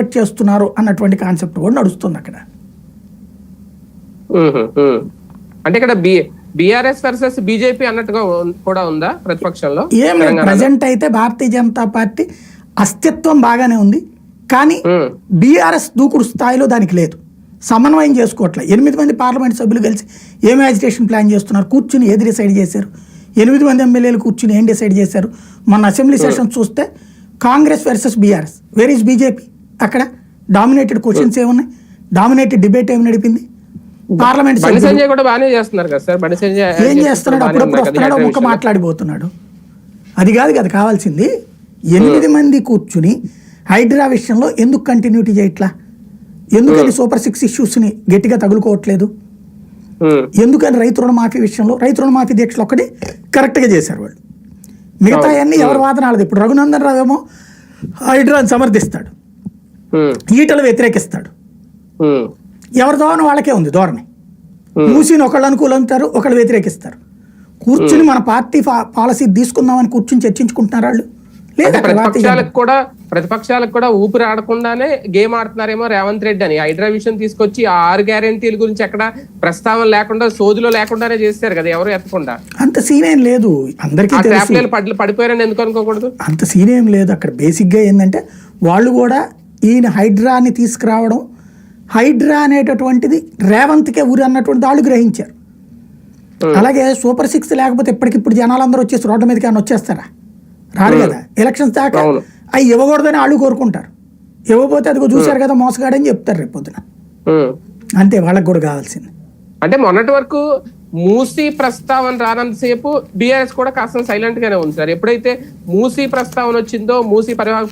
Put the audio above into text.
Divert చేస్తున్నారు అన్నటువంటి concept కూడా నడుస్తుంది అక్కడ. అంటే ఇక్కడ బీఆర్ఎస్ వర్సెస్ బీజేపీ అన్నట్టుగా కూడా ఉందా ప్రతిపక్షంలో? ఏం లేదు, ప్రజెంట్ అయితే భారతీయ జనతా పార్టీ అస్తిత్వం బాగానే ఉంది, కానీ బీఆర్ఎస్ దూకుడు స్థాయిలో దానికి లేదు, సమన్వయం చేసుకోవట్లే. 8 మంది పార్లమెంట్ సభ్యులు కలిసి ఏం యాజిటేషన్ ప్లాన్ చేస్తున్నారు, కూర్చుని ఏది డిసైడ్ చేశారు? 8 మంది ఎమ్మెల్యేలు కూర్చుని ఏం డిసైడ్ చేశారు? మన అసెంబ్లీ సెషన్ చూస్తే Congress versus BRS, where is BJP? అక్కడ డామినేటెడ్ క్వశ్చన్స్ ఏమున్నాయి, డామినేటెడ్ డిబేట్ ఏమి నడిపింది? పార్లమెంట్ ఏం చేస్తున్నాడు? అప్పుడప్పుడు వస్తున్నాడు, ఒక్క మాట్లాడిపోతున్నాడు. అది కాదు కదా కావాల్సింది. 8 మంది కూర్చుని హైడ్రా విషయంలో ఎందుకు కంటిన్యూటీ చేయట్లా? ఎందుకని సూపర్ 6 ఇష్యూస్ని గట్టిగా తగులుకోవట్లేదు? ఎందుకని రైతు రుణమాఫీ విషయంలో రైతు రుణమాఫీ దీక్షలు ఒక్కటి కరెక్ట్గా చేశారు వాళ్ళు, మిగతా అన్ని ఎవరి వాదనాలది. ఇప్పుడు రఘునందన్ రావు ఏమో హైడ్రాని సమర్థిస్తాడు, ఈటలు వ్యతిరేకిస్తాడు. ఎవరి ధోరణి వాళ్ళకే ఉంది ధోరణి. మూసిని ఒకళ్ళు అనుకూలంటారు, ఒకళ్ళు వ్యతిరేకిస్తారు. కూర్చుని మన పార్టీ పాలసీ తీసుకుందామని కూర్చుని చర్చించుకుంటున్నారు వాళ్ళు. లేదా ప్రతిపక్షాలకు కూడా ఊపిరి ఆడకుండానే గేమ్ ఆడుతున్నారేమో రేవంత్ రెడ్డి అని. హైడ్రా విషయం తీసుకొచ్చి ఆ 6 గ్యారెంటీల గురించి ఎక్కడ ప్రస్తావన లేకుండా, సోదిలో లేకుండానే చేస్తారు కదా, ఎవరు ఎత్తకుండా. అంత సీన్ ఏం లేదు, అందరికీ పడిపోయారని ఎందుకు అనుకోకూడదు? అంత సీన్ ఏం లేదు అక్కడ. బేసిక్గా ఏంటంటే వాళ్ళు కూడా ఈయన హైడ్రాని తీసుకురావడం, హైడ్రా అనేటటువంటిది రేవంత్కే ఊరి అన్నటువంటి వాళ్ళు గ్రహించారు. అలాగే సూపర్ 6 లేకపోతే ఇప్పటికిప్పుడు జనాలందరూ వచ్చేసి రోడ్డు మీదకి ఏమైనా వచ్చేస్తారా? రారు కదా. ఎలక్షన్స్ దాకా అవి ఇవ్వకూడదని వాళ్ళు కోరుకుంటారు, ఇవ్వకపోతే అదిగో చూశారు కదా మోసగాడని చెప్తారు రేపు పొద్దున. అంతే వాళ్ళకి కూడా కావాల్సింది. అంటే మొన్నటి వరకు మూసీ ప్రస్తావన రానంతసేపు బీఆర్ఎస్ కూడా కాస్త సైలెంట్ గానే ఉంది సార్. ఎప్పుడైతే మూసీ ప్రస్తావన వచ్చిందో, మూసీ పరివాహక